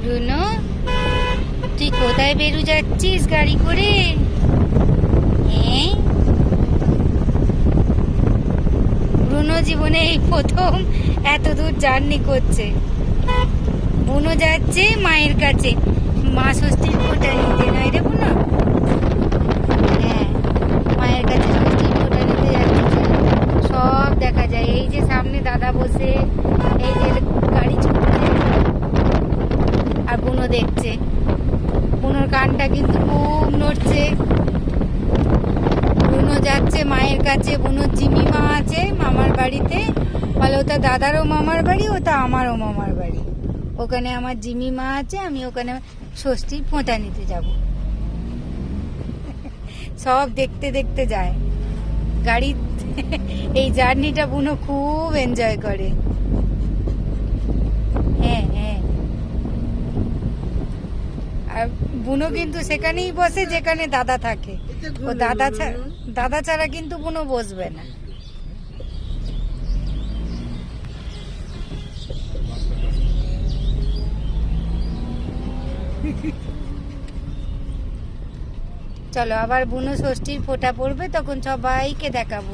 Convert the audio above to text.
রুনো, তুই কোথায় বেরু যাচ্ছিস গাড়ি করে? রুনো জীবনে এই প্রথম এত দূর জার্নি করছে। বুনো যাচ্ছে মায়ের কাছে মা ষষ্ঠীর ফোঁটা নিতে, নয় রে বুনো? হ্যাঁ, মায়ের কাছে ষষ্ঠীর ফোঁটা নিতে যাচ্ছে। সব দেখা যায়, এই যে সামনে দাদা বসে, এই যে গাড়ি চলছে, আর বুনো দেখছে। বুনোর কানটা কিন্তু খুব নড়ছে। বুনো যাচ্ছে মায়ের কাছে। বুনোর জিমি মা আছে মামার বাড়িতে, বলে ওটা দাদারও মামার বাড়ি, ওটা আমারও মামার বাড়ি। ওখানে আমার জিমি মা আছে, আমি ওখানে ষষ্ঠীর ফোঁটা নিতে যাব। সব দেখতে দেখতে যায় গাড়ি। এই জার্নিটা বুনো খুব এনজয় করে। হ্যাঁ হ্যাঁ, আর বুনো কিন্তু সেখানেই বসে যেখানে দাদা থাকে। ও দাদা ছাড়া কিন্তু বুনো বসবে না। চলো, আবার বুনো ষষ্ঠীর ফোঁটা পড়বে, তখন সবাইকে দেখাবো।